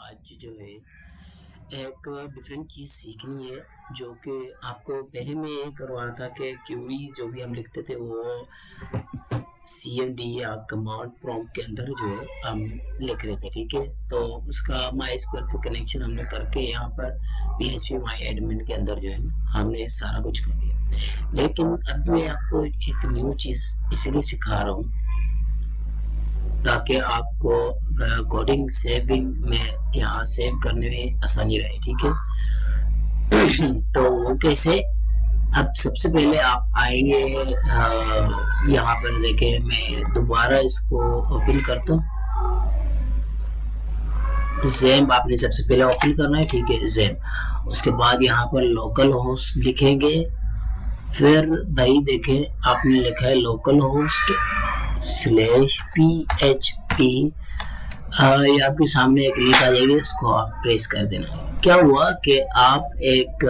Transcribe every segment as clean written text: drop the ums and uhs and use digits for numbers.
आज जो है एक डिफरेंट चीज़ सीखनी है जो कि आपको पहले मैं ये करवा रहा था कि क्यूरीज जो भी हम लिखते थे वो CMD या कमांड प्रॉम्प्ट के अंदर जो है हम लिख रहे थे। ठीक है, तो उसका MySQL से कनेक्शन हमने करके यहाँ पर PHP माई एडमिन के अंदर जो है हमने सारा कुछ कर दिया। लेकिन अब मैं आपको एक न्यू चीज़ इसलिए सिखा रहा हूँ ताकि आपको कोडिंग सेविंग में यहाँ सेव करने में आसानी रहे। ठीक है तो वो कैसे, अब सबसे पहले आप आएंगे यहाँ पर देखें, मैं दोबारा इसको ओपन करता हूँ। ज़ैम्प आपने सबसे पहले ओपन करना है। ठीक है, ज़ैम्प, उसके बाद यहाँ पर लोकल होस्ट लिखेंगे। फिर भाई देखें आपने लिखा है लोकल होस्ट /PHP, ये आपके सामने एक लिंक आ जाएगी, इसको आप प्रेस कर देना है। क्या हुआ कि आप एक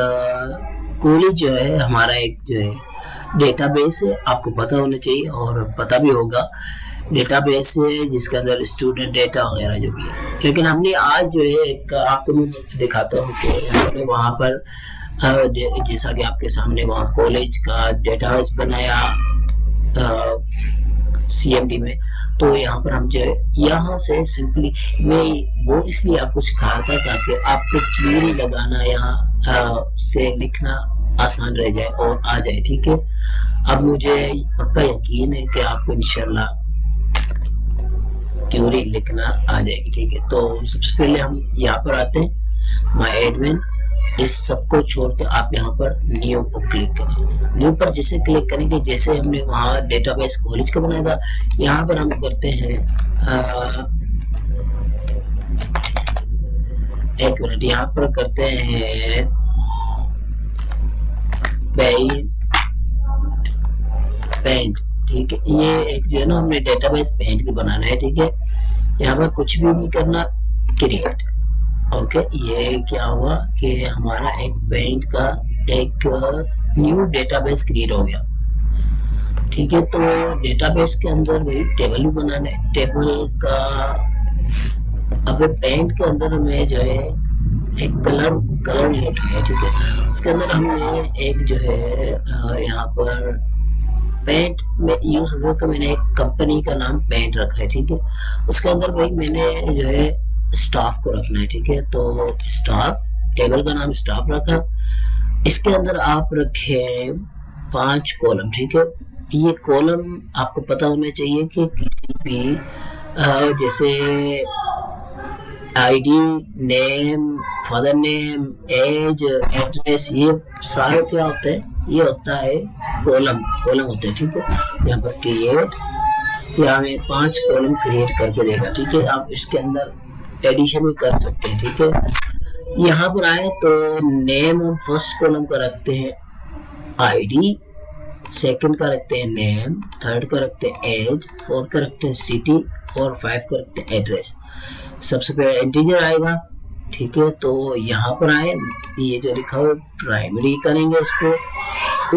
कोली जो है हमारा एक जो है डेटाबेस है, आपको पता होना चाहिए और पता भी होगा, डेटाबेस है जिसके अंदर स्टूडेंट डेटा वगैरह जो भी है। लेकिन हमने आज जो है एक आपको मैं दिखाता हूँ कि हमने वहाँ पर जैसा कि आपके सामने वहाँ कॉलेज का डेटाबेस बनाया CMD में। तो यहाँ पर हम जो है यहाँ से सिंपली मैं वो इसलिए आपको सिखा रहा था ताकि आपको क्वेरी लगाना यहाँ से लिखना आसान रह जाए और आ जाए। ठीक है, अब मुझे पक्का यकीन है कि आपको इंशाल्लाह क्वेरी लिखना आ जाएगी। ठीक है, तो सबसे पहले हम यहाँ पर आते हैं माय एडमिन, इस सबको छोड़ के आप यहाँ पर न्यू पर क्लिक करें। न्यू पर जैसे क्लिक करेंगे, जैसे हमने वहाँ डेटाबेस कॉलेज का बनाया था, यहाँ पर हम करते हैं एक मिनट, यहाँ पर करते हैं पेंट। ठीक है, ये एक जो है ना हमने डेटाबेस पेंट की बनाना है। ठीक है, यहाँ पर कुछ भी नहीं करना, क्रिएट। ओके, ये क्या हुआ कि हमारा एक पेंट का एक न्यू डेटाबेस क्रिएट हो गया। ठीक है, तो डेटाबेस के अंदर भी टेबल भी बनाना है। टेबल का अब पेंट के अंदर हमें जो है एक कलर नोट है। ठीक है, उसके अंदर हमने एक जो है यहाँ पर पेंट में यूज हो कि मैंने एक कंपनी का नाम पेंट रखा है। ठीक है, उसके अंदर भाई मैंने जो है स्टाफ को रखना है। ठीक है, तो स्टाफ, टेबल का नाम स्टाफ रखा, इसके अंदर आप रखे 5 कॉलम। ठीक है, ये कॉलम आपको पता होना चाहिए कि किसी भी जैसे ID, name, father name, age, address, ये सारे क्या होते हैं, ये होता है कॉलम होते हैं। ठीक है, यहाँ पर क्रिएट, यहाँ में 5 कॉलम क्रिएट करके देगा। ठीक है, आप इसके अंदर एडिशन भी कर सकते हैं। ठीक है, यहाँ पर आए तो नेम हम फर्स्ट कॉलम का रखते हैं आईडी, सेकंड का रखते हैं नेम, थर्ड का रखते हैं एज, फोर्थ का रखते हैं सिटी और 5 का रखते हैं एड्रेस। सबसे पहले इंटीजर आएगा। ठीक है, तो यहाँ पर आए, ये जो लिखा हुआ प्राइमरी करेंगे इसको,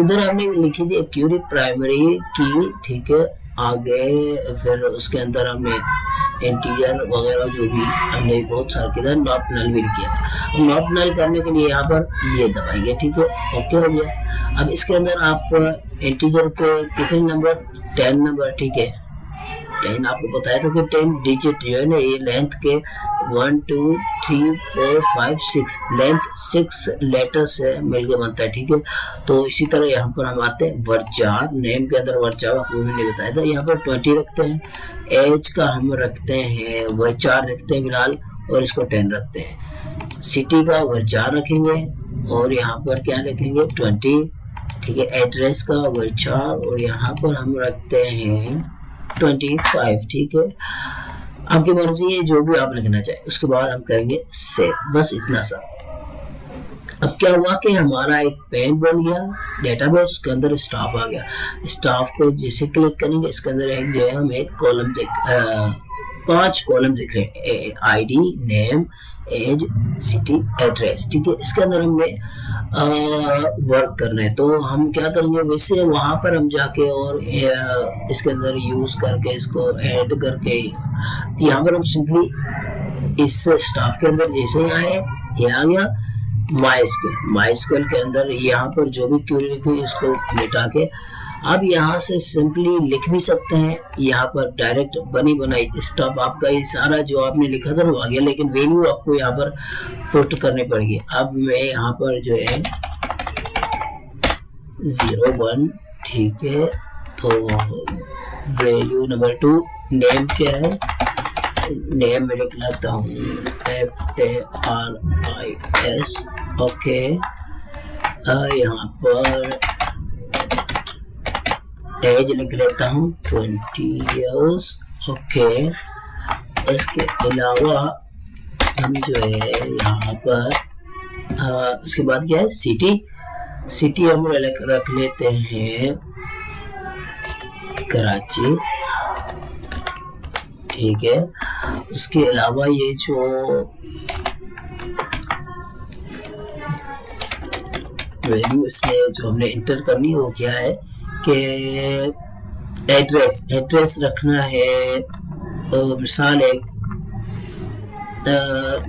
उधर हमने लिखी थी क्यूरी प्राइमरी की। ठीक है, आगे फिर उसके अंदर हमने इंटीजर वगैरह जो भी हमने बहुत सारा किया, नॉट नल भी किया था। नॉट नल करने के लिए यहाँ पर ये दबाएंगे। ठीक है, ओके हो गया। अब इसके अंदर आप इंटीजर के कितने नंबर, 10 नंबर। ठीक है, 10 आपको बताया था कि 10 डिजिट जो है ना, ये लेंथ के 1 2 3 4 5 6 लेंथ 6 लेटर से मिलकर बनता है। ठीक है, तो इसी तरह यहाँ पर हम आते हैं वर्जार, नेम के अंदर वर्जार आपको मैंने बताया था, यहाँ पर 20 रखते हैं। एज का हम रखते हैं वर्जार रखते हैं फिलहाल, और इसको 10 रखते हैं। सिटी का वर्जार रखेंगे और यहाँ पर क्या रखेंगे 20। ठीक है, एड्रेस का वर्जार और यहाँ पर हम रखते हैं 25। ठीक है, आपकी मर्जी है जो भी आप लिखना चाहे। उसके बाद हम करेंगे सेव, बस इतना सा। अब क्या हुआ कि हमारा एक पेन बन गया डेटाबेस, उसके अंदर स्टाफ आ गया। स्टाफ को जैसे क्लिक करेंगे, इसके अंदर एक जो है हम एक कॉलम 5 कॉलम दिख रहे हैं, ID, name, age, city, address. ठीक है, इसके अंदर हमने वर्क करना है, तो हम क्या करेंगे, वैसे वहां पर हम जाके और इसके अंदर यूज करके इसको ऐड करके यहाँ पर हम सिंपली इस स्टाफ के अंदर जैसे ही आए, ये आ गया माइस्क्यूएल के अंदर। यहाँ पर जो भी क्वेरी लिखी इसको मिटा के अब यहाँ से सिंपली लिख भी सकते हैं। यहाँ पर डायरेक्ट बनी बनाई स्टाफ आपका ये सारा जो आपने लिखा था वो आ गया, लेकिन वैल्यू आपको यहाँ पर पुट करनी पड़ेगी। अब मैं यहाँ पर जो है 01, ठीक है, तो वैल्यू नंबर 2 नेम क्या है, नेम में लिख लेता हूँ FARIS, ओके। यहाँ पर एज लिख लेता हूँ 20 years, ओके। इसके अलावा हम जो है यहाँ पर उसके बाद क्या है, सिटी हम रख लेते हैं कराची, ठीक है। उसके अलावा ये जो वैल्यू इसमें जो हमने इंटर करनी है वो क्या है कि एड्रेस रखना है। मिसाल एक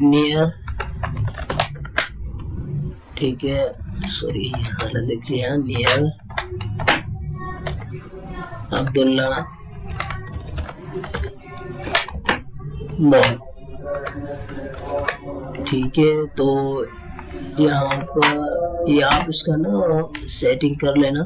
नियर, ठीक है, सॉरी गलत लिख लिया, नियर अब्दुल्ला मॉल, ठीक है। तो यहाँ पर ये आप इसका ना सेटिंग कर लेना।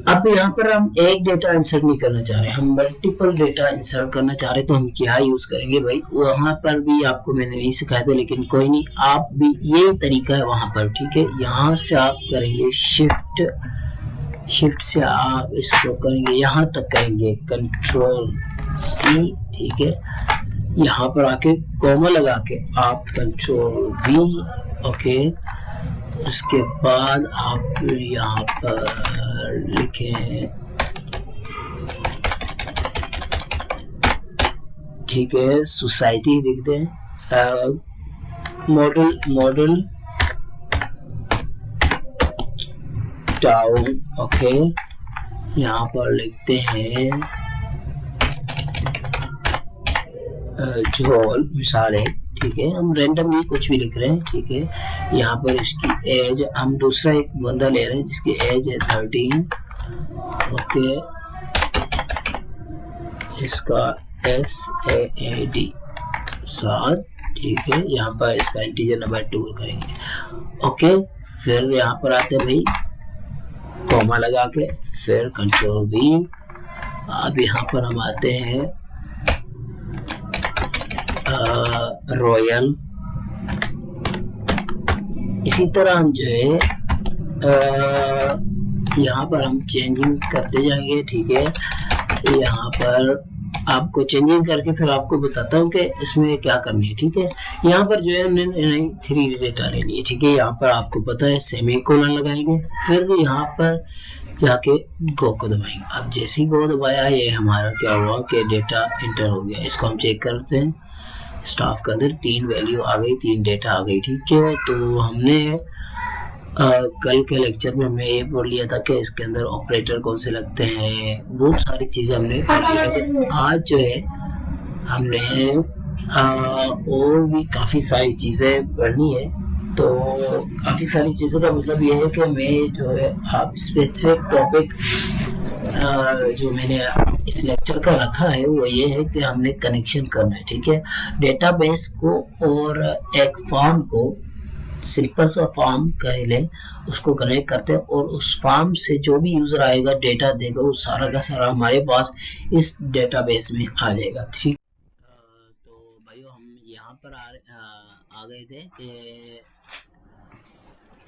अब यहाँ पर हम एक डेटा इंसर्ट नहीं करना चाह रहे, हम मल्टीपल डेटा इंसर्ट करना चाह रहे, तो हम क्या यूज करेंगे भाई, वहां पर भी आपको मैंने नहीं सिखाया था, लेकिन कोई नहीं, आप भी ये तरीका है वहां पर, ठीक है। यहाँ से आप करेंगे शिफ्ट से आप इसको करेंगे यहाँ तक करेंगे कंट्रोल C, ठीक है। यहाँ पर आके कॉमा लगा के आप कंट्रोल V, ओके। उसके बाद आप यहाँ पर लिखें, ठीक है, सोसाइटी लिख दें, मॉडल टाउन, ओके। यहाँ पर लिखते हैं जोल, मिसाल है, ठीक है। हम रैंडमली कुछ भी लिख रहे हैं, ठीक है। यहाँ पर इसकी एज, हम दूसरा एक बंदा ले रहे हैं जिसकी एज है 13, ओके। इसका SAAD 7, ठीक है। यहाँ पर इसका इंटीजर नंबर 2 करेंगे, ओके। फिर यहाँ पर आते हैं भाई कॉमा लगा के, फिर कंट्रोल V। अब यहाँ पर हम आते हैं रॉयल। इसी तरह हम जो है यहाँ पर हम चेंजिंग करते जाएंगे, ठीक है। यहाँ पर आपको चेंजिंग करके फिर आपको बताता हूँ कि इसमें क्या करनी है, ठीक है। यहाँ पर जो है हमने 3 डेटा लेनी है, ठीक है। यहाँ पर आपको पता है सेमीकोलन लगाएंगे, फिर यहाँ पर जाके गो को दबाएंगे। अब जैसे ही गो दबाया ये हमारा क्या हुआ कि डेटा इंटर हो गया। इसको हम चेक करते हैं, स्टाफ के अंदर 3 वैल्यू आ गई, 3 डेटा आ गई, ठीक है। तो हमने कल के लेक्चर में हमने ये बोल लिया था कि इसके अंदर ऑपरेटर कौन से लगते हैं, बहुत सारी चीज़ें हमने पढ़ ली, लेकिन आज जो है हमने और भी काफ़ी सारी चीज़ें पढ़नी है। तो काफ़ी सारी चीज़ों का मतलब ये है कि मैं जो है आप स्पेसिफिक टॉपिक जो मैंने इस लेक्चर का रखा है वो ये है कि हमने कनेक्शन करना है, ठीक है। डेटाबेस को और एक फॉर्म को, सिंपल सा फॉर्म कह लें, उसको कनेक्ट करते हैं और उस फॉर्म से जो भी यूजर आएगा डेटा देगा वो सारा का सारा हमारे पास इस डेटाबेस में आ जाएगा, ठीक। तो भाइयों हम यहाँ पर आ गए थे कि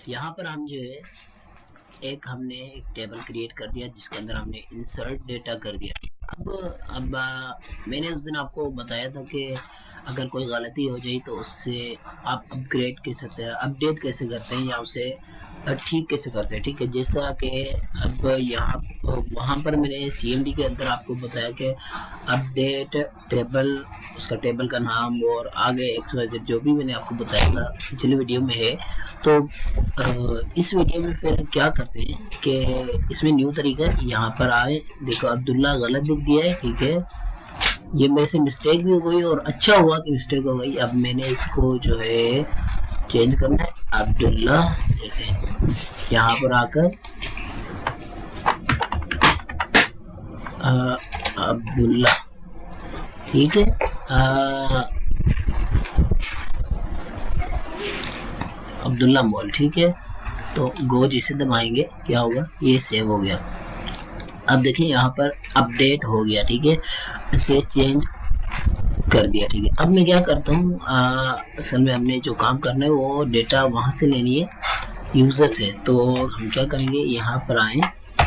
यहाँ पर हम जो है हमने एक टेबल क्रिएट कर दिया जिसके अंदर हमने इंसर्ट डेटा कर दिया। अब मैंने उस दिन आपको बताया था कि अगर कोई गलती हो जाए तो उससे आप अपग्रेड कैसे करते हैं, अपडेट कैसे करते हैं या उसे ठीक कैसे करते हैं, ठीक है। जैसा कि अब यहाँ वहाँ पर मैंने CMD के अंदर आपको बताया कि अपडेट टेबल, उसका टेबल का नाम और आगे XYZ जो भी मैंने आपको बताया था पिछले वीडियो में है। तो इस वीडियो में फिर क्या करते हैं कि इसमें न्यू तरीका यहाँ पर आए, देखो अब्दुल्ला गलत लिख दिया है, ठीक है। ये मेरे से मिस्टेक भी हो गई और अच्छा हुआ कि मिस्टेक हो गई। अब मैंने इसको जो है चेंज करना है, अब्दुल्ला। देखें यहाँ पर आकर अब्दुल्ला, ठीक है। अब्दुल्ला मॉल, ठीक है। तो गो जिसे दबाएंगे क्या होगा, ये सेव हो गया। अब देखिए यहाँ पर अपडेट हो गया, ठीक है, इसे चेंज कर दिया, ठीक है। अब मैं क्या करता हूँ, असल में हमने जो काम करना है वो डेटा वहाँ से लेनी है यूज़र से। तो हम क्या करेंगे, यहाँ पर आए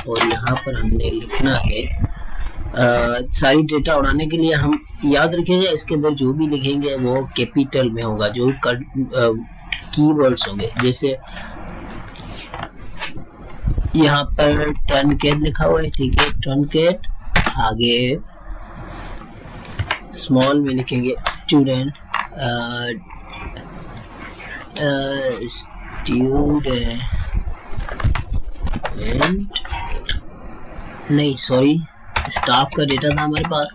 और यहाँ पर हमने लिखना है सारी डेटा उड़ाने के लिए हम याद रखिएगा इसके अंदर जो भी लिखेंगे वो कैपिटल में होगा, जो कीवर्ड्स होंगे। जैसे यहाँ पर टर्नकेट लिखा हुआ है, ठीक है, टर्नकेट। आगे स्मॉल में लिखेंगे स्टूडेंट, नहीं सॉरी, स्टाफ का डेटा था हमारे पास,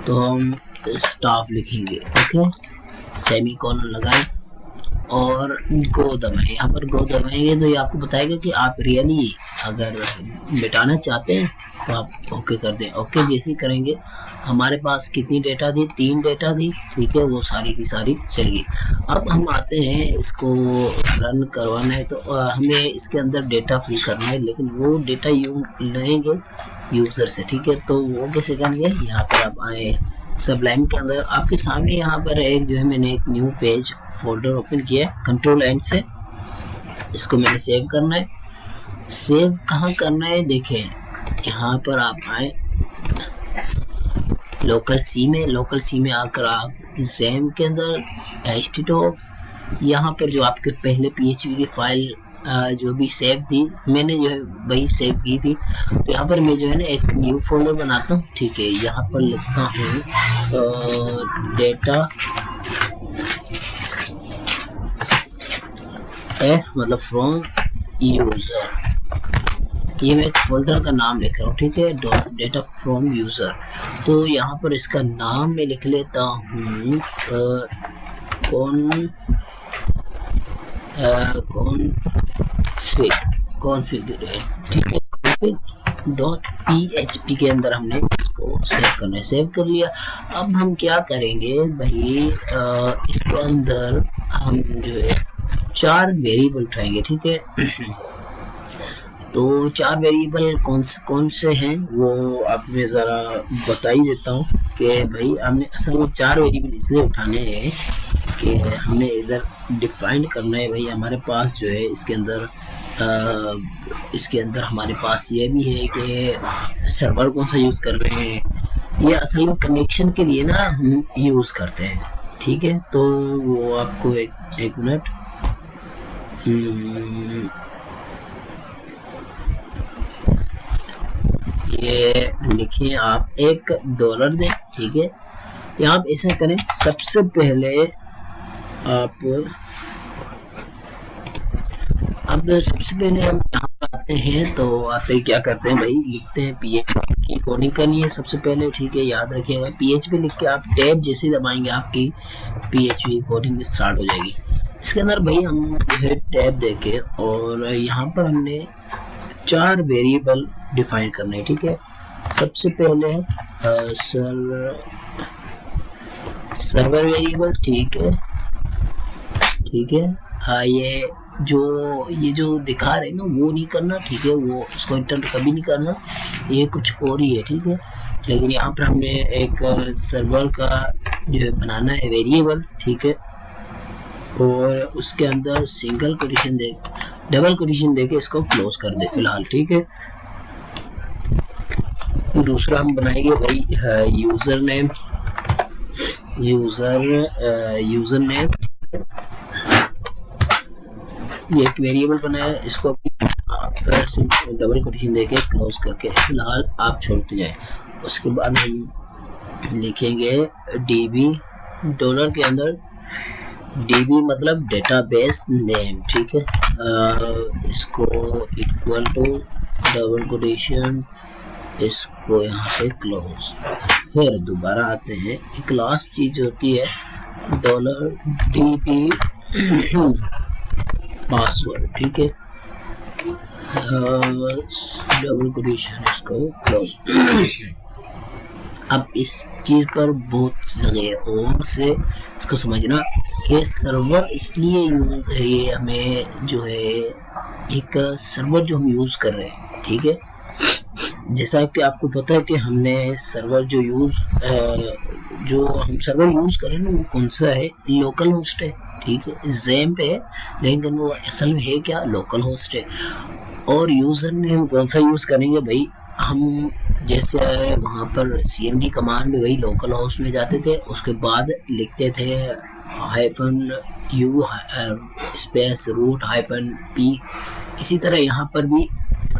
तो हम स्टाफ लिखेंगे, ओके। सेमीकोलन लगाएं और गो दबाएं। यहाँ पर गो दबाएंगे तो ये आपको बताएगा कि आप रियली अगर मिटाना चाहते हैं तो आप ओके कर दें। ओके जैसे ही करेंगे, हमारे पास कितनी डेटा थी, 3 डेटा थी, ठीक है, वो सारी की सारी चली गई। अब हम आते हैं इसको रन करवाना है, तो हमें इसके अंदर डेटा फिल करना है, लेकिन वो डेटा लेंगे यूज़र से, ठीक है। तो वो कैसे करेंगे, यहाँ पर आप आए सबलाइम के अंदर, आपके सामने यहाँ पर एक जो है मैंने एक न्यू पेज फोल्डर ओपन किया है, कंट्रोल एंड से इसको मैंने सेव करना है। सेव कहाँ करना है, देखें यहाँ पर आप आए लोकल सी में, लोकल सी में आकर आप जैम के अंदर htdoc, यहाँ पर जो आपके पहले PHP की फाइल जो भी सेव थी, मैंने जो है वही सेव की थी। तो यहाँ पर मैं जो है ना एक न्यू फोल्डर बनाता हूँ, ठीक है। यहाँ पर लिखता हूँ डेटा f मतलब फ्रॉम यूजर, ये मैं एक फोल्डर का नाम लिख रहा हूँ, ठीक है, डेटा फ्रॉम यूजर। तो यहाँ पर इसका नाम मैं लिख लेता हूँ कॉन्फ़िगर, ठीक है, .php के अंदर हमने इसको सेव करना है। सेव कर लिया। अब हम क्या करेंगे भाई, इसके अंदर हम जो है 4 वेरिएबल उठाएंगे, ठीक है। तो 4 वेरिएबल कौन से हैं वो आप मैं ज़रा बता ही देता हूँ कि भाई हमने असल में 4 वेरिएबल इसलिए उठाने हैं कि हमने इधर डिफाइन करना है भाई हमारे पास जो है इसके अंदर हमारे पास ये भी है कि सर्वर कौन सा यूज़ कर रहे हैं। ये असल में कनेक्शन के लिए ना हम यूज़ करते हैं, ठीक है। तो वो आपको एक मिनट, ये लिखिए आप $1 दें, ठीक है। यहाँ आप ऐसा करें, सबसे पहले हम यहाँ पर आते हैं, तो आते क्या करते हैं भाई, लिखते हैं PHP की कोडिंग करनी है सबसे पहले, ठीक है। याद रखिएगा PHP लिख के आप टैब जैसे दबाएंगे आपकी PHP कोडिंग स्टार्ट हो जाएगी। इसके अंदर भाई हम जो है टैब देके और यहाँ पर हमने 4 वेरिएबल डिफाइन करने हैं, ठीक है। सबसे पहले सर्वर वेरिएबल, ठीक है, ठीक है। ये जो दिखा रहे हैं ना वो नहीं करना, ठीक है, वो उसको इंटर कभी नहीं करना, ये कुछ और ही है, ठीक है। लेकिन यहाँ पर हमने एक सर्वर का जो है बनाना है वेरिएबल, ठीक है, और उसके अंदर सिंगल कोटेशन दे, डबल कोटेशन देके इसको क्लोज कर दे फिलहाल, ठीक है। दूसरा हम बनाएंगे भाई यूजर नेम, ये एक वेरिएबल बनाया, इसको आप डबल कोटेशन देके क्लोज करके फिलहाल आप छोड़ते जाएं। उसके बाद हम लिखेंगे DB, डॉलर के अंदर DB मतलब डेटाबेस नेम, ठीक है। इसको इक्वल टू डबल कोटेशन इसको यहाँ से क्लोज। फिर दोबारा आते हैं, एक लास्ट चीज होती है $DB पासवर्ड, ठीक है, डबल कोटेशन, इसको क्लोज। अब इस चीज पर बहुत जगह और से इसको समझना कि सर्वर इसलिए ये हमें जो है एक सर्वर जो हम यूज कर रहे हैं, ठीक है, जैसा कि आपको पता है कि हमने सर्वर जो हम सर्वर यूज कर रहे हैं ना वो कौन सा है, लोकल होस्ट है, ठीक है, ज़ैम्प है, लेकिन वो असल में है क्या, लोकल होस्ट है। और यूजर ने हम कौन सा यूज करेंगे भाई, हम जैसे वहाँ पर cmd कमांड में वही लोकल होस्ट में जाते थे, उसके बाद लिखते थे -u स्पेस रूट -p। इसी तरह यहाँ पर भी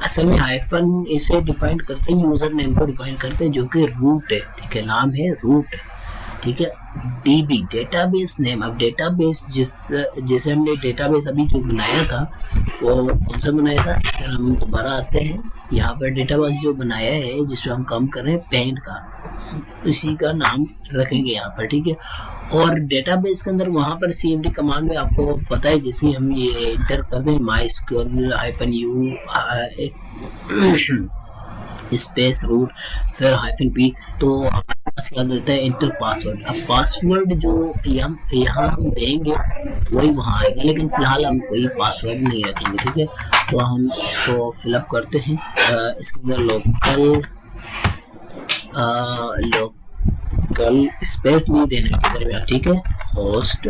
असल में हाइफन इसे डिफाइन करते हैं, यूजर नेम को डिफाइन करते हैं, जो कि रूट है, ठीक है, नाम है रूट, ठीक है। DB database name. अब डेटाबेस जैसे हमने डेटाबेस अभी जो बनाया था वो कौन सा बनाया था, अगर हम दोबारा आते हैं यहाँ पर डेटाबेस जो बनाया है जिसमें हम काम कर रहे हैं पेंट का, इसी का नाम रखेंगे यहाँ पर, ठीक है। और डेटाबेस के अंदर वहाँ पर cmd कमांड में आपको पता है, जैसे हम ये इंटर करते हैं MySQL -u स्पेस रूट फिर -p, तो हमारे पास क्या देता है इंटर पासवर्ड। अब पासवर्ड जो यहाँ हम देंगे वही वहाँ आएगा, लेकिन फिलहाल हम कोई पासवर्ड नहीं रखेंगे, ठीक है। तो हम इसको फिलअप करते हैं, इसके अंदर लोकल स्पेस नहीं देने की, ठीक है। होस्ट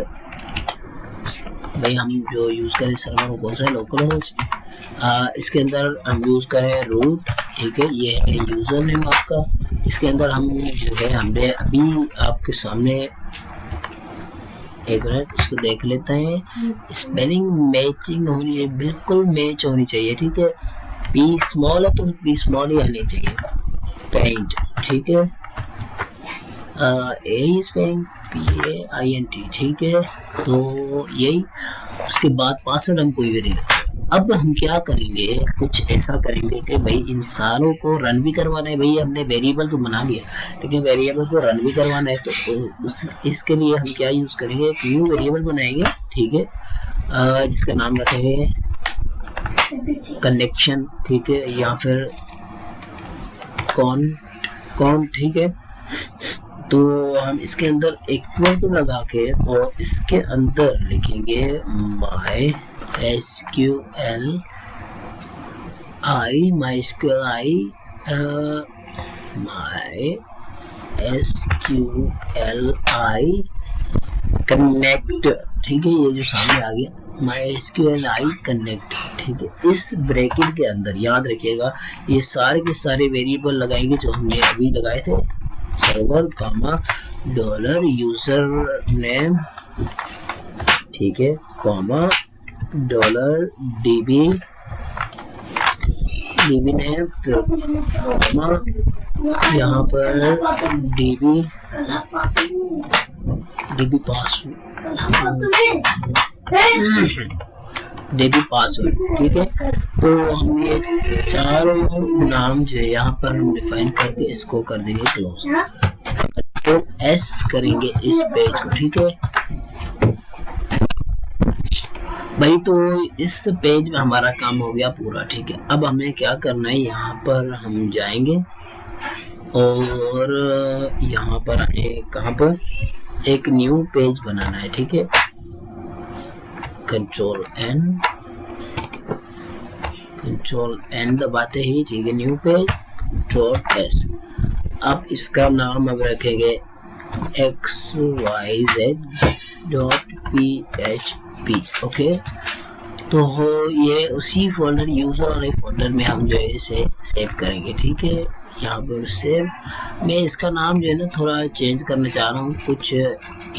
भाई हम जो यूज़ करें सर्वर वो कौन सा है, लोकल होस्ट। इसके अंदर हम यूज़ करें रूट, ठीक है, ये है यूज़र नेम आपका। इसके अंदर हम जो है हमने अभी आपके सामने, एक मिनट इसको देख लेते हैं, स्पेलिंग मैचिंग होनी है, बिल्कुल मैच होनी चाहिए, ठीक है। P स्मॉल है तो P स्मॉल ही आनी चाहिए, पेंट, ठीक है। A स्पेलिंग PAINT, ठीक है। तो यही, उसके बाद पासवर्ड हम कोई भी नहीं रखेंगे। अब हम क्या करेंगे, कुछ ऐसा करेंगे कि भाई इन सारों को रन भी करवाना है, भाई हमने वेरिएबल तो बना लिया, लेकिन वेरिएबल को रन भी करवाना है, तो इसके लिए हम क्या यूज़ करेंगे, न्यू वेरिएबल बनाएंगे, ठीक है, जिसका नाम रखेंगे कनेक्शन, ठीक है, या फिर कौन, ठीक है। तो हम इसके अंदर इक्वल टू लगा के और इसके अंदर लिखेंगे MySQLi कनेक्ट, ठीक है, ये जो सामने आ गया MySQLi कनेक्ट, ठीक है। इस ब्रैकेट के अंदर याद रखिएगा ये सारे के सारे वेरिएबल लगाएंगे जो हमने अभी लगाए थे, सर्वर कामा $यूजर नेम, ठीक है, कॉमा $DB नेम, फिर कॉमा यहाँ पर DB पासवर्ड, ठीक है। तो हम ये चारों नाम जो है यहाँ पर हम डिफाइन करके इसको कर देंगे क्लोज, तो S करेंगे इस पेज को, ठीक है भाई। तो इस पेज में हमारा काम हो गया पूरा, ठीक है। अब हमें क्या करना है, यहाँ पर हम जाएंगे और यहाँ पर कहाँ पर एक न्यू पेज बनाना है, ठीक है। कंट्रोल N दबाते ही, ठीक है, न्यू पेज, कंट्रोल S। अब इसका नाम अब रखेंगे xyz.php, ओके। तो ये उसी फोल्डर यूजर वाले फोल्डर में हम जो है इसे सेव करेंगे, ठीक है। यहाँ पर सेव, मैं इसका नाम जो है ना थोड़ा चेंज करना चाह रहा हूँ, कुछ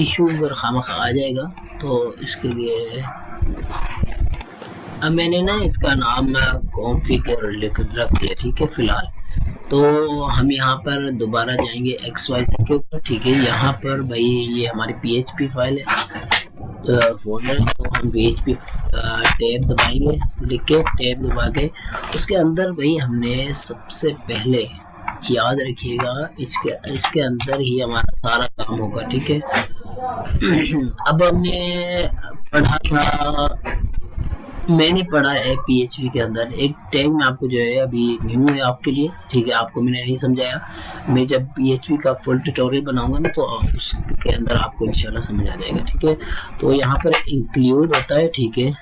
इशू अगर खामखा आ जाएगा तो इसके लिए अब मैंने ना इसका नाम कॉन्फ़िगर रख दिया, ठीक है फिलहाल। तो हम यहाँ पर दोबारा जाएंगे XYZ के ऊपर, ठीक है। यहाँ पर भाई ये हमारी PHP फाइल है फोल्डर, तो हम PHP टैब दबाएंगे, लिख के टैब दबा के उसके अंदर भाई हमने सबसे पहले याद रखिएगा, इसके इसके अंदर ही हमारा सारा काम होगा, ठीक है। अब हमने पढ़ा था, मैंने पढ़ा है PHP के अंदर एक टैग में, आपको जो है अभी न्यू है आपके लिए, ठीक है, आपको मैंने नहीं समझाया। मैं जब PHP का फुल ट्यूटोरियल बनाऊंगा ना तो उसके अंदर आपको इंशाल्लाह समझ आ जाएगा, ठीक है। तो यहाँ पर इंक्लूड होता है, ठीक है,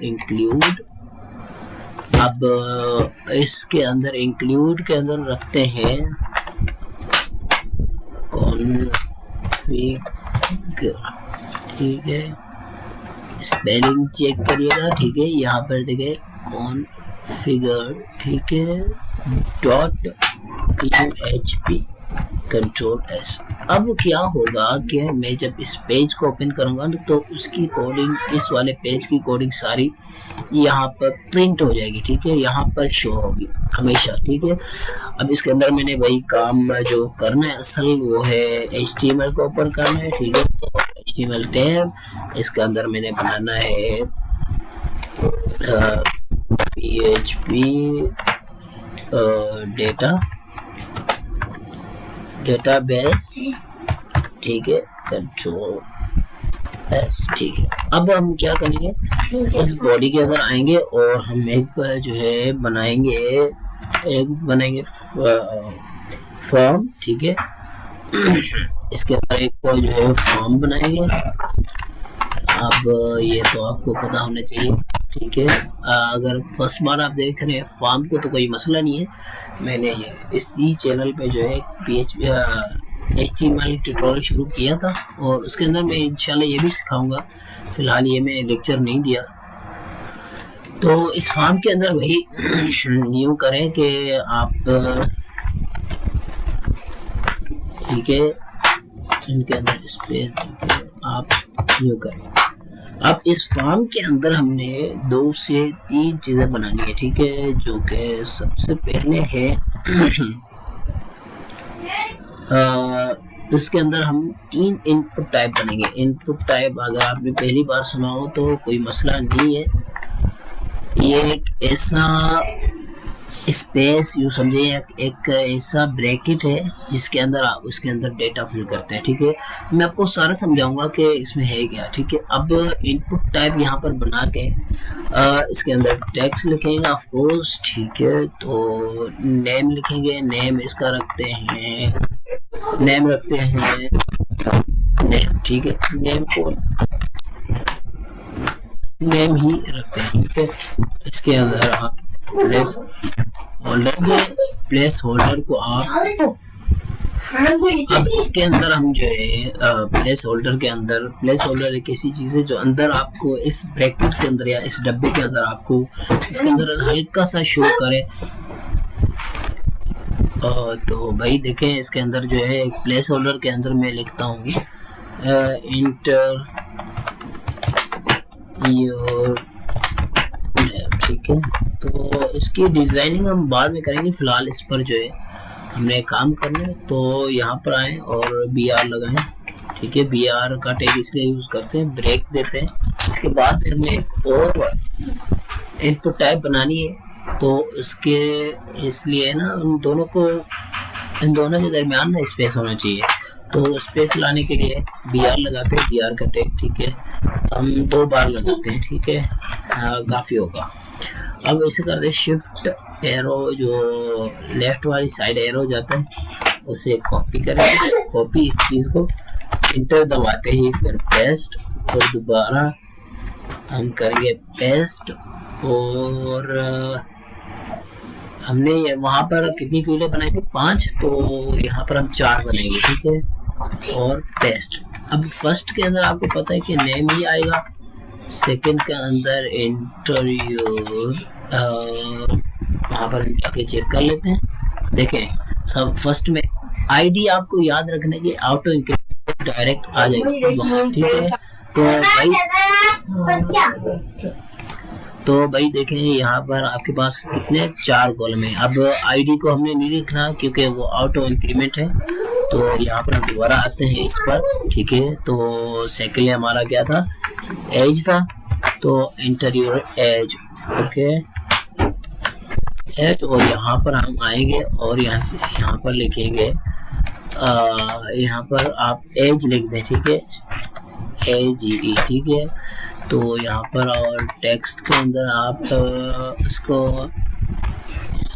इंक्लूड। अब इसके अंदर इंक्लूड के अंदर रखते हैं कॉन्फ़िगर, ठीक है, स्पेलिंग चेक करिएगा, ठीक है। यहाँ पर देखिए कॉन्फ़िगर, ठीक है, .php Ctrl+S। अब क्या होगा कि मैं जब इस पेज को ओपन करूंगा ना तो उसकी कोडिंग, इस वाले पेज की कोडिंग सारी यहाँ पर प्रिंट हो जाएगी, ठीक है, यहाँ पर शो होगी हमेशा, ठीक है। अब इसके अंदर मैंने वही काम जो करना है असल वो है HTML को ओपन करना है, ठीक है। तो HTML टैब, इसके अंदर मैंने बनाना है PHP डेटाबेस, ठीक है, Ctrl+S, ठीक है। अब हम क्या करेंगे, इस बॉडी के अंदर आएंगे और हम एक जो है बनाएंगे फॉर्म, ठीक है। इसके अंदर एक जो है फॉर्म बनाएंगे। अब ये तो आपको पता होना चाहिए, ठीक है। अगर फर्स्ट बार आप देख रहे हैं फॉर्म को तो कोई मसला नहीं है, मैंने ये इसी चैनल पे जो है HTML ट्यूटोरियल शुरू किया था और उसके अंदर मैं इंशाल्लाह ये भी सिखाऊंगा। फिलहाल ये मैंने लेक्चर नहीं दिया। तो इस फॉर्म के अंदर वही यूँ करें कि आप, ठीक है, इनके अंदर स्पेस आप यूँ करें। अब इस फॉर्म के अंदर हमने 2 से 3 चीज़ें बनानी है, ठीक है, जो कि सबसे पहले है उसके अंदर हम 3 इनपुट टाइप बनेंगे। इनपुट टाइप अगर आपने पहली बार सुना हो तो कोई मसला नहीं है, ये एक ऐसा स्पेस यूँ समझिए, एक ऐसा ब्रैकेट है जिसके अंदर आप उसके अंदर डेटा फिल करते हैं, ठीक है। मैं आपको सारा समझाऊंगा कि इसमें है क्या, ठीक है। अब इनपुट टाइप यहाँ पर बना के इसके अंदर टेक्स्ट लिखेंगे ऑफ कोर्स, ठीक है। तो नेम लिखेंगे, नेम इसका रखते हैं, नेम रखते हैं नेम, ठीक है, नेम को नेम ही रखते हैं, ठीक है। इसके अंदर आप प्लेस होल्डर को आप, अब इसके अंदर हम जो है प्लेस होल्डर के अंदर, प्लेस होल्डर एक ऐसी चीज है जो अंदर आपको इस ब्रैकेट के अंदर या इस डब्बे के अंदर आपको इसके अंदर हल्का सा शो करे। तो भाई देखें इसके अंदर जो है एक प्लेस होल्डर के अंदर मैं लिखता हूँ इंटर योर, ठीक है। तो इसकी डिजाइनिंग हम बाद में करेंगे, फिलहाल इस पर जो है हमने काम करना है। तो यहाँ पर आए और BR लगाएं, ठीक है। BR का टैग इसलिए यूज करते हैं, ब्रेक देते हैं। इसके बाद फिर हमने एक और इनपुट टाइप बनानी है, तो उसके इसलिए ना इन दोनों के दरमियान ना स्पेस होना चाहिए। तो स्पेस लाने के लिए BR लगाते हैं, BR का टैग, ठीक है, हम 2 बार लगाते हैं, ठीक है, काफ़ी होगा। अब ऐसे करते हैं शिफ्ट एरो, जो लेफ्ट वाली साइड एरो जाता है उसे कॉपी करेंगे, कॉपी इस चीज़ को, इंटर दबाते ही फिर पेस्ट, और दोबारा हम करेंगे पेस्ट। और हमने वहाँ पर कितनी फील्डें बनाई थी, 5, तो यहाँ पर हम 4 बनाएंगे, ठीक है, और पेस्ट। अब फर्स्ट के अंदर आपको पता है कि नेम ही आएगा, सेकंड के अंदर इंटरव्यूअर, वहाँ पर हम जाके चेक कर लेते हैं। देखें सब फर्स्ट में आईडी आपको याद रखने की ऑटो इंक्रीमेंट डायरेक्ट आ जाएगी, ठीक है। तो भाई देखें यहाँ पर आपके पास कितने 4 कॉलम है। अब आईडी को हमने नहीं लिखना क्योंकि वो ऑटो इंक्रीमेंट है। तो यहाँ पर हम दोबारा आते हैं इस पर, ठीक है। तो सेकंड हमारा क्या था, एज था, तो enter your age, okay. Age, और यहाँ पर हम आएंगे और यहाँ पर लिखेंगे, यहाँ पर आप एज लिख दें, ठीक है, AGE, ठीक है। तो यहाँ पर और टेक्स्ट के अंदर आप इसको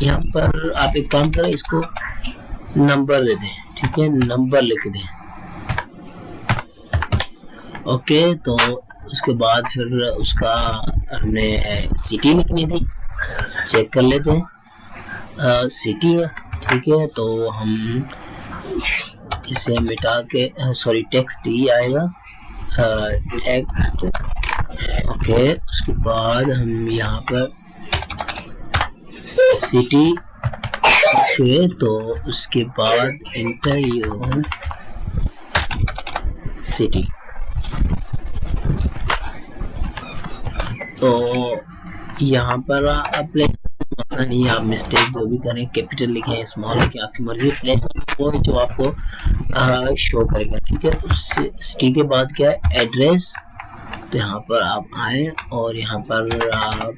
यहाँ पर आप एक काम करें, इसको नंबर दे दें, ठीक है, नंबर लिख दें। ओके, तो उसके बाद फिर उसका हमने सिटी लिखनी थी, चेक कर लेते हैं, सिटी है, ठीक है। तो हम इसे मिटा के, सॉरी टेक्स्ट ही आएगा, टेक्स्ट। ओके, उसके बाद हम यहाँ पर सिटी, ओके, तो उसके बाद इंटर योर सिटी। तो यहाँ पर आप प्लेस नहीं, आप मिस्टेक जो भी करें, कैपिटल लिखें, स्मॉल लिखें, आपकी मर्जी, प्लेस वो जो आपको शो करेगा, ठीक है। उस सिटी के बाद क्या है, एड्रेस। तो यहाँ पर आप आए और यहाँ पर आप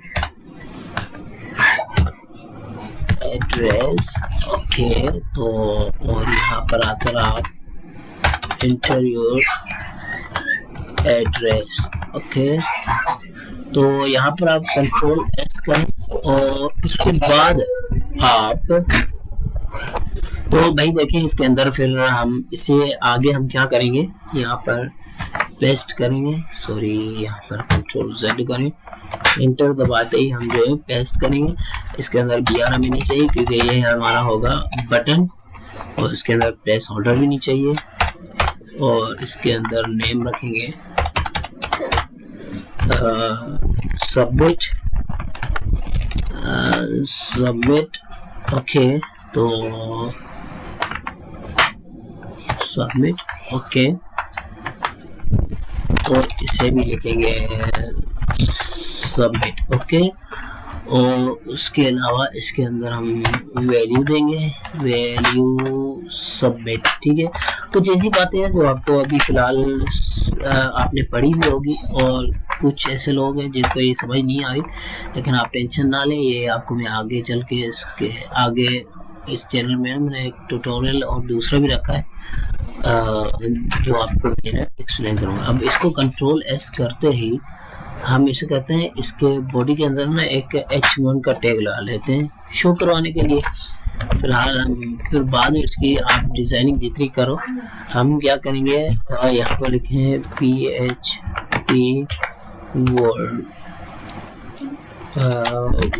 एड्रेस, ओके, तो और यहाँ पर आकर आप इंटर योर एड्रेस, ओके। तो यहाँ पर आप कंट्रोल S करें और उसके बाद आप, तो भाई देखें इसके अंदर फिर हम इसे आगे हम क्या करेंगे, यहाँ पर पेस्ट करेंगे, सॉरी यहाँ पर कंट्रोल Z करें, इंटर दबाते ही हम जो है पेस्ट करेंगे। इसके अंदर BR हमें नहीं चाहिए क्योंकि ये हमारा होगा बटन, और इसके अंदर प्लेस होल्डर भी नहीं चाहिए, और इसके अंदर नेम रखेंगे सबमिट, सबमिट, ओके, तो सबमिट, ओके, तो इसे भी लिखेंगे सबमिट, ओके। और उसके अलावा इसके अंदर हम वैल्यू देंगे, वैल्यू सबमिट, ठीक है। कुछ ऐसी बातें हैं जो आपको अभी फिलहाल आपने पढ़ी भी होगी, और कुछ ऐसे लोग हैं जिनको ये समझ नहीं आ रही, लेकिन आप टेंशन ना लें, ये आपको मैं आगे चल के इसके आगे इस चैनल में मैंने एक ट्यूटोरियल और दूसरा भी रखा है जो आपको मैं एक्सप्लेन करूँगा। अब इसको कंट्रोल S करते ही हम इसे कहते हैं, इसके बॉडी के अंदर ना एक H1 का टैग लगा लेते हैं शो करवाने के लिए। फिलहाल हम फिर बाद में इसकी आप डिज़ाइनिंग जितनी करो, हम क्या करेंगे, यहाँ पर लिखें PHP वर्ल्ड,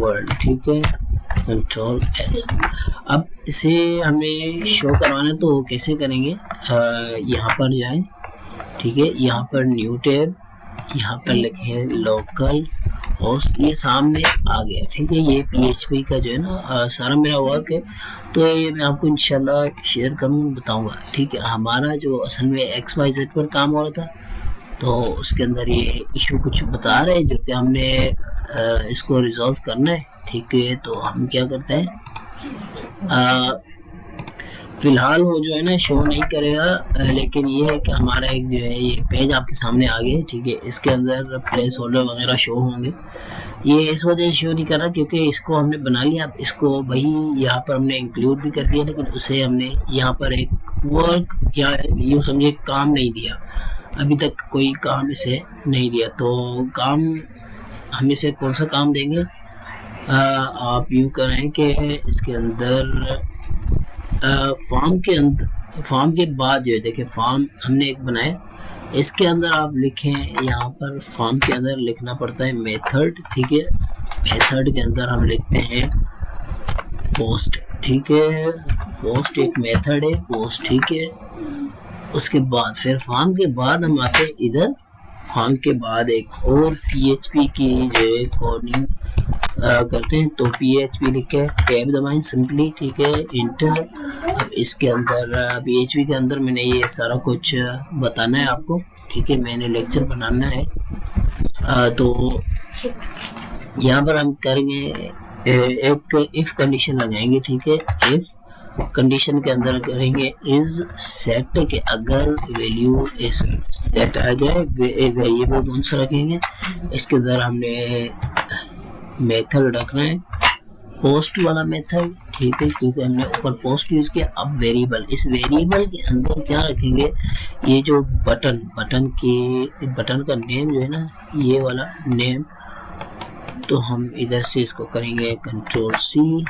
वर्ल्ड, ठीक है, कंट्रोल S। अब इसे हमें शो करवाना तो कैसे करेंगे, यहाँ पर जाएं, ठीक है, यहाँ पर न्यू टैब, यहाँ पर लिखें लोकल होस्ट, ये सामने आ गया, ठीक है। ये PHP का जो है ना सारा मेरा वर्क है, तो ये मैं आपको इंशाल्लाह शेयर करूँ, बताऊंगा, ठीक है। हमारा जो असल में XYZ पर काम हो रहा था, तो उसके अंदर ये इशू कुछ बता रहे हैं जो कि हमने इसको रिजॉल्व करना है, ठीक है। तो हम क्या करते हैं, फिलहाल वो जो है ना शो नहीं करेगा, लेकिन ये है कि हमारा एक जो है ये पेज आपके सामने आ गया है, ठीक है। इसके अंदर प्लेस होल्डर वगैरह शो होंगे, ये इस वजह से शो नहीं कर रहा क्योंकि इसको हमने बना लिया। अब इसको भाई यहाँ पर हमने इंक्लूड भी कर दिया, लेकिन उसे हमने यहाँ पर एक वर्क या यूँ समझिए काम नहीं दिया, अभी तक कोई काम इसे नहीं दिया। तो काम हम इसे कौन सा काम देंगे, आप यूँ करें कि इसके अंदर फॉर्म के अंदर, फॉर्म के बाद जो है देखिए फॉर्म हमने एक बनाया, इसके अंदर आप लिखें, यहाँ पर फॉर्म के अंदर लिखना पड़ता है मेथड, ठीक है। मेथड के अंदर हम लिखते हैं पोस्ट, ठीक है, पोस्ट एक मेथड है, पोस्ट, ठीक है। उसके बाद फिर फॉर्म के बाद हम आते हैं इधर, फॉर्म के बाद एक और PHP की जो है कोडिंग करते हैं, तो PHP लिख के टैब दबाएं सिंपली, ठीक है, इंटर। अब इसके अंदर PHP के अंदर मैंने ये सारा कुछ बताना है आपको, ठीक है, मैंने लेक्चर बनाना है। तो यहाँ पर हम करेंगे एक इफ कंडीशन लगाएंगे, ठीक है। इफ कंडीशन के अंदर करेंगे इज सेट के अगर वैल्यू इस सेट आ जाए, वेरिएबल कौन सा रखेंगे, इसके अंदर हमने मेथड रखना है, पोस्ट वाला मेथड, ठीक है, क्योंकि हमने ऊपर पोस्ट यूज किया। अब वेरिएबल, इस वेरिएबल के अंदर क्या रखेंगे, ये जो बटन का नेम जो है ना, ये वाला नेम, तो हम इधर से इसको करेंगे कंट्रोल सी,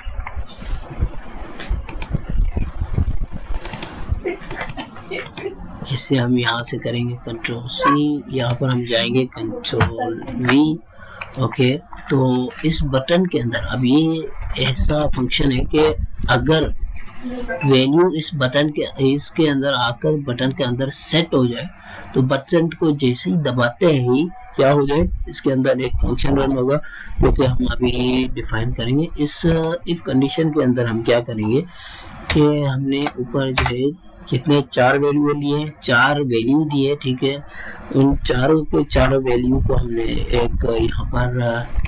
इसे हम यहाँ से करेंगे कंट्रोल सी, यहाँ पर हम जाएंगे कंट्रोल वी। ओके, तो इस बटन के अंदर अब ये ऐसा फंक्शन है कि अगर वैल्यू इस बटन के इसके अंदर आकर बटन के अंदर सेट हो जाए, तो बटन को जैसे ही दबाते ही क्या हो जाए, इसके अंदर एक फंक्शन रन होगा जो कि हम अभी डिफाइन करेंगे। इस इफ कंडीशन के अंदर हम क्या करेंगे कि हमने ऊपर जो है कितने 4 वैल्यू लिए, 4 वैल्यू दिए, ठीक है। उन चारों वैल्यू को हमने एक यहाँ पर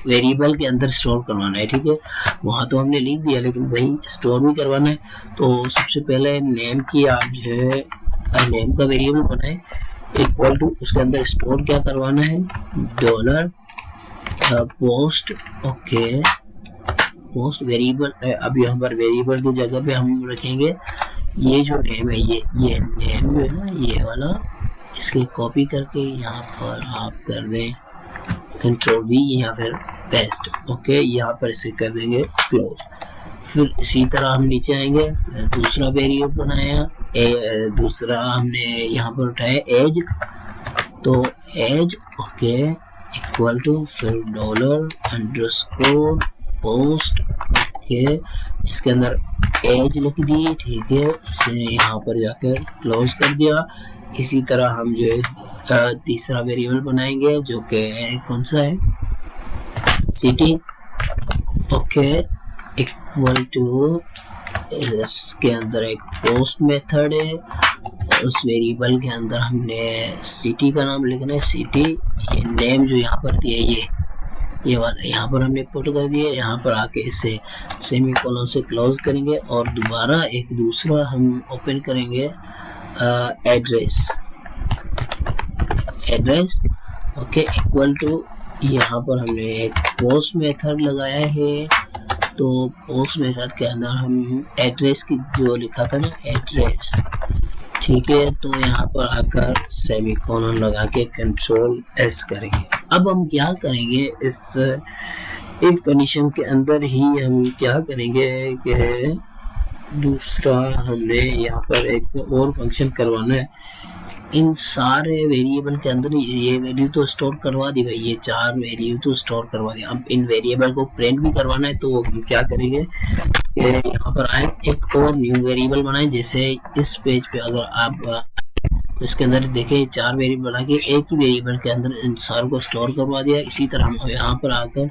वेरिएबल के अंदर स्टोर करवाना है, ठीक है। वहाँ तो हमने लिख दिया, लेकिन वही स्टोर भी करवाना है। तो सबसे पहले नेम की आप जो है नेम का वेरिएबल बनाए, इक्वल टू उसके अंदर स्टोर क्या करवाना है, dollar post. Okay, post variable. अब यहाँ पर वेरिएबल की जगह पे हम रखेंगे ये जो नेम है, ये नेम जो है ना, ये वाला, इसकी कॉपी करके यहाँ पर आप कर दें कंट्रोल वी, यहाँ फिर पेस्ट। ओके, यहाँ पर इसे कर देंगे क्लोज। फिर इसी तरह हम नीचे आएंगे, फिर दूसरा वेरिएबल बनाया, दूसरा हमने यहाँ पर उठाया एज, तो एज ओके इक्वल टू फिर डॉलर अंडरस्कोर पोस्ट। ओके, इसके अंदर एज लिख दी, ठीक है, इसे यहाँ पर जाकर क्लोज कर दिया। इसी तरह हम जो है तीसरा वेरिएबल बनाएंगे जो कि कौन सा है, सिटी। ओके, इक्वल टू इसके अंदर एक पोस्ट मेथड है, उस वेरिएबल के अंदर हमने सिटी का नाम लिखना है, सिटी। ये नेम जो यहाँ पर दिया ये वाला यहाँ पर हमने पुट कर दिया। यहाँ पर आके इसे सेमीकोलन से क्लोज करेंगे और दोबारा एक दूसरा हम ओपन करेंगे एड्रेस। ओके, इक्वल टू यहाँ पर हमने एक पोस्ट मेथड लगाया है, तो पोस्ट मेथड के अंदर हम एड्रेस की जो लिखा था ना, एड्रेस, ठीक है। तो यहाँ पर आकर सेमीकोलन लगा के कंट्रोल एस करेंगे। अब हम क्या करेंगे, इस इफ कंडीशन के अंदर ही हम क्या करेंगे कि दूसरा हमने यहाँ पर एक और फंक्शन करवाना है। इन सारे वेरिएबल के अंदर ये वैल्यू तो स्टोर करवा दी भाई, ये 4 वैल्यू तो स्टोर करवा दिया। अब इन वेरिएबल को प्रिंट भी करवाना है, तो हम क्या करेंगे कि यहाँ पर आए, एक और न्यू वेरिएबल बनाए। जैसे इस पेज पे अगर आप इसके अंदर देखें 4 वेरिएबल बना के एक ही वेरिएबल के अंदर इन सारों को स्टोर करवा दिया। इसी तरह हम यहाँ पर आकर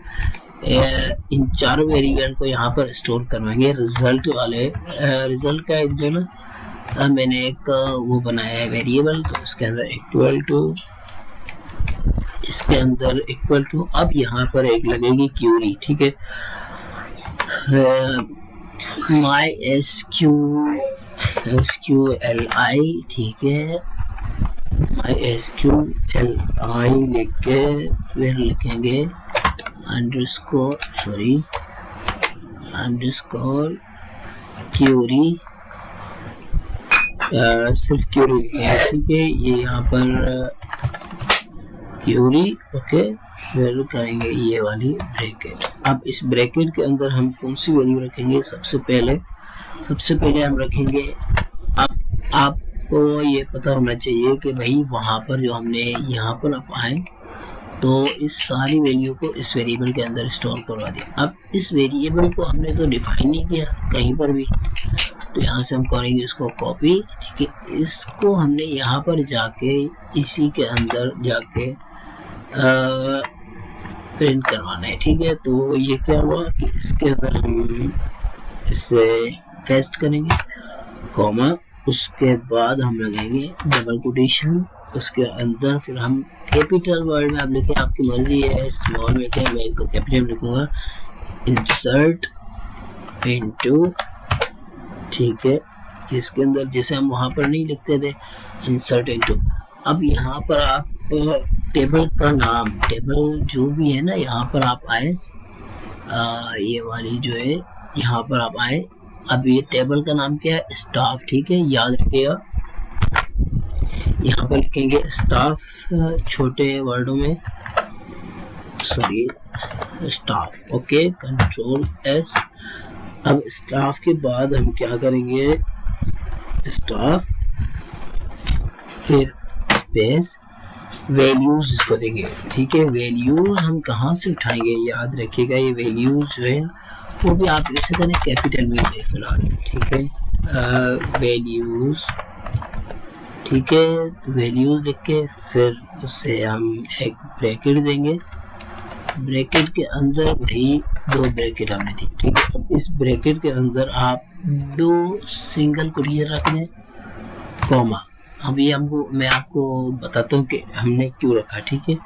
इन 4 वेरिएबल को यहाँ पर स्टोर करवाएंगे। रिजल्ट वाले रिजल्ट का एक जो ना मैंने एक वो बनाया है वेरिएबल, तो इसके अंदर इक्वल टू, इसके अंदर इक्वल टू, अब यहाँ पर एक लगेगी क्यूरी, ठीक है, MySQLi, ठीक है, MySQLi लिख के फिर लिखेंगे अंडरस्कोर क्यूरी, सिर्फ क्यूरी लिखेंगे, ठीक है। ये यहाँ पर क्यूरी, ओके, फिर करेंगे ये वाली ब्रैकेट। अब इस ब्रैकेट के अंदर हम कौन सी वैल्यू रखेंगे, सबसे पहले हम रखेंगे, आपको ये पता होना चाहिए कि भाई वहाँ पर जो हमने यहाँ पर आप आए तो इस सारी वैल्यू को इस वेरिएबल के अंदर स्टोर करवा दिया। अब इस वेरिएबल को हमने तो डिफाइन नहीं किया कहीं पर भी, तो यहाँ से हम करेंगे इसको कॉपी, ठीक है। इसको हमने यहाँ पर जाके इसी के अंदर जाके प्रिंट करवाना है, ठीक है। तो ये क्या हुआ कि इसके अंदर हम इसे पेस्ट करेंगे, कॉमा, उसके बाद हम लगाएंगे डबल कोटेशन, उसके अंदर फिर हम कैपिटल वर्ड में आप लिखें, आपकी मर्जी है, स्मॉल में क्या, मैं इसको कैपिटल लिखूंगा, इंसर्ट इनटू, ठीक है। इसके अंदर जैसे हम वहाँ पर नहीं लिखते थे इंसर्ट इनटू, अब यहाँ पर आप टेबल का नाम, टेबल जो भी है ना, यहाँ पर आप आए, ये वाली जो है यहाँ पर आप आए। अब ये टेबल का नाम क्या है, स्टाफ, ठीक है, याद रखिएगा। यहाँ पर लिखेंगे स्टाफ छोटे वर्डों में, sorry staff, okay, control S. अब स्टाफ के बाद हम क्या करेंगे, स्टाफ फिर स्पेस वैल्यूज इसको देंगे, ठीक है। वैल्यूज हम कहाँ से उठाएंगे, याद रखिएगा ये वैल्यूज जो है वो भी आप इसे करें कैपिटल में दें फिलहाल, ठीक है। वैल्यूज, ठीक है, वैल्यूज लिख के फिर उससे हम एक ब्रैकेट देंगे, ब्रैकेट के अंदर वही 2 ब्रैकेट हमने दी, ठीक है। अब इस ब्रैकेट के अंदर आप 2 सिंगल कोटेशन रख दें, कॉमा। अब ये मैं आपको बताता हूँ कि हमने क्यों रखा, ठीक है।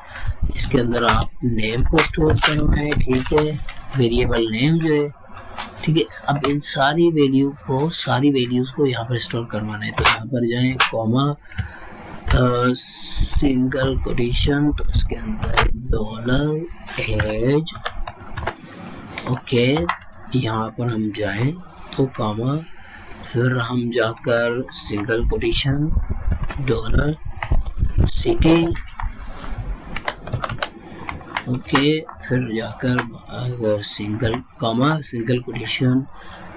इसके अंदर आप नेम को स्टोर करना है, ठीक है, वेरिएबल नेम जो है, ठीक है। अब इन सारी वैल्यूज को यहाँ पर स्टोर करवाना है, तो यहाँ पर जाएं, कॉमा, सिंगल कोटेशन, तो उसके अंदर $एज, ओके। यहाँ पर हम जाएं तो कॉमा, फिर हम जाकर सिंगल कोटेशन $सिटी, ओके, फिर जाकर single comma single quotation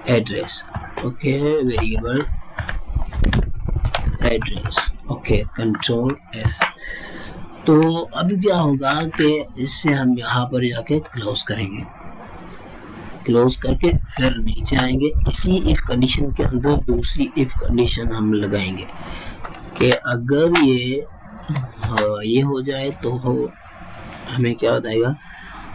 address, okay, variable address, okay, control S. तो अब क्या होगा कि इससे हम यहाँ पर जाके क्लोज करेंगे, क्लोज करके फिर नीचे आएंगे। इसी इफ कंडीशन के अंदर दूसरी इफ कंडीशन हम लगाएंगे कि अगर ये हो जाए तो हमें क्या बताएगा,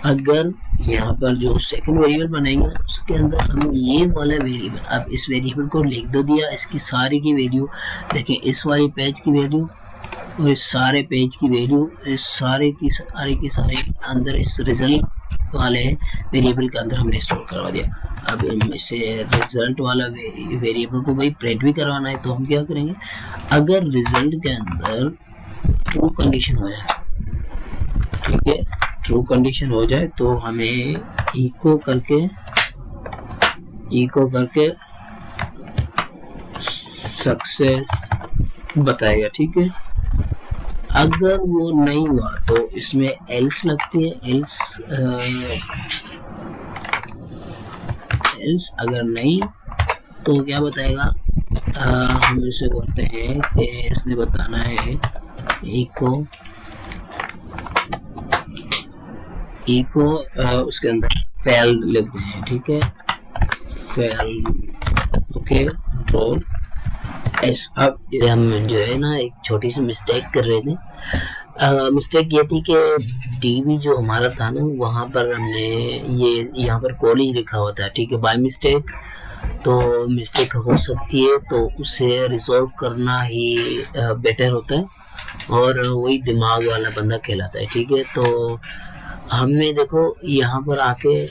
अगर यहाँ पर जो सेकंड वेरिएबल बनाएंगे उसके अंदर हम ये वाला वेरिएबल, अब इस वेरिएबल को लिख दो दिया, इसकी सारी की वैल्यू देखें, इस वाली पेज की वैल्यू और इस सारे पेज की वैल्यू, इस सारे की सारे अंदर इस रिजल्ट वाले वेरिएबल के अंदर हमने स्टोर करवा दिया। अब हम इसे रिजल्ट वाला वेरिएबल को भाई प्रिंट भी करवाना है, तो हम क्या करेंगे, अगर रिजल्ट के अंदर ट्रू कंडीशन हो जाए, ठीक है, ट्रू कंडीशन हो जाए तो हमें इको करके सक्सेस बताएगा, ठीक है। अगर वो नहीं हुआ तो इसमें एल्स लगती है, एल्स अगर नहीं तो क्या बताएगा, हम इसे बोलते हैं कि इसने बताना है इको उसके अंदर फेल लिखते हैं, ठीक है, फेल, ओके, कंट्रोल एस। अब हम जो है ना एक छोटी सी मिस्टेक कर रहे थे। मिस्टेक ये थी कि डीबी जो हमारा था ना वहाँ पर हमने ये यहाँ पर कॉलेज लिखा हुआ था, ठीक है, बाय मिस्टेक। तो मिस्टेक हो सकती है, तो उसे रिजॉल्व करना ही बेटर होता है और वही दिमाग वाला बंदा कहलाता है, ठीक है। तो हमने देखो यहाँ पर आके,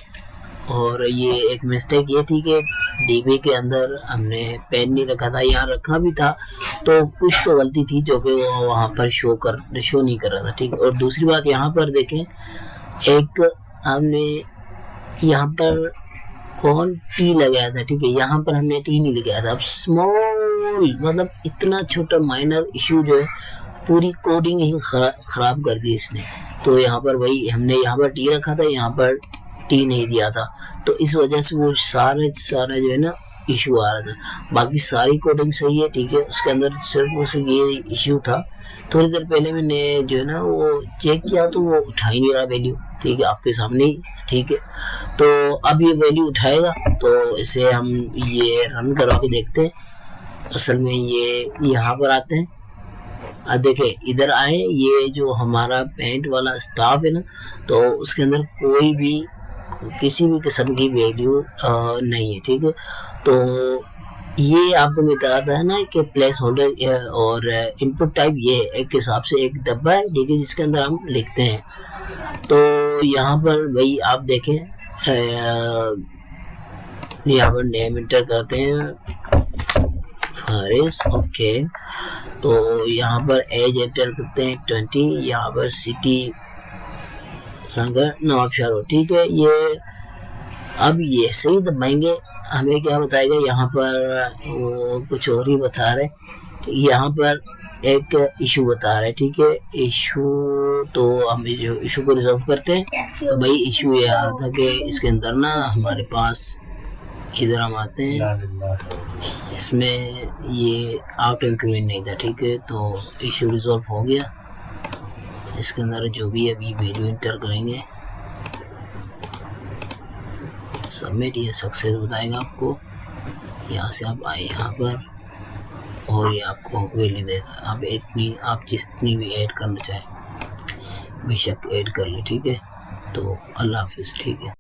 और ये एक मिस्टेक ये थी कि डीबी के अंदर हमने पेन नहीं रखा था, यहाँ रखा भी था, तो कुछ तो गलती थी जो कि वो वहाँ पर शो नहीं कर रहा था, ठीक है। और दूसरी बात यहाँ पर देखें, एक हमने यहाँ पर कौन टी लगाया था, ठीक है, यहाँ पर हमने टी नहीं लगाया था। अब स्मॉल मतलब इतना छोटा माइनर इशू जो है पूरी कोडिंग ही खराब कर दी इसने। तो यहाँ पर वही हमने यहाँ पर टी रखा था, यहाँ पर टी नहीं दिया था, तो इस वजह से वो सारा जो है ना इशू आ रहा था। बाकी सारी कोडिंग सही है, ठीक है, उसके अंदर सिर्फ ये इशू था। थोड़ी देर पहले मैंने जो है ना वो चेक किया तो वो उठा ही नहीं रहा वैल्यू, ठीक है, आपके सामने ही, ठीक है। तो अब ये वैल्यू उठाएगा, तो इसे हम ये रन करवा के देखते हैं। असल में ये यहाँ पर आते हैं, अब देखें इधर आए, ये जो हमारा पेंट वाला स्टाफ है ना, तो उसके अंदर कोई भी किसी भी किस्म की वैल्यू नहीं है, ठीक है। तो ये आपको बताता है ना कि प्लेस होल्डर और इनपुट टाइप ये एक हिसाब से एक डब्बा है, ठीक है, जिसके अंदर हम लिखते हैं। तो यहाँ पर भाई आप देखें, यहाँ पर नेम इंटर करते हैं फारिस, ओके। तो यहाँ पर एज एंटर करते हैं 20, यहाँ पर सिटी संगर नवाबशाह, ठीक है। ये अब ये सही दबाएंगे, हमें क्या बताएगा यहाँ पर, वो कुछ और ही बता रहे, यहाँ पर एक इशू बता रहे, ठीक है। इशू तो हम जो इशू को रिजॉल्व करते हैं, तो भाई इशू ये आ रहा था कि इसके अंदर ना हमारे पास, इधर हम आते हैं, इसमें ये आउट इंक्रीमेंट नहीं था, ठीक है। तो इशू रिजॉल्व हो गया, इसके अंदर जो भी अभी वैल्यू इंटर करेंगे, सबमिट, ये सक्सेस बताएगा आपको। यहाँ से आप आए यहाँ पर, और ये आपको वैल्यू देगा। अब इतनी आप जितनी भी ऐड करना चाहें बेशक ऐड कर ले, ठीक है। तो अल्लाह हाफिज़, ठीक है।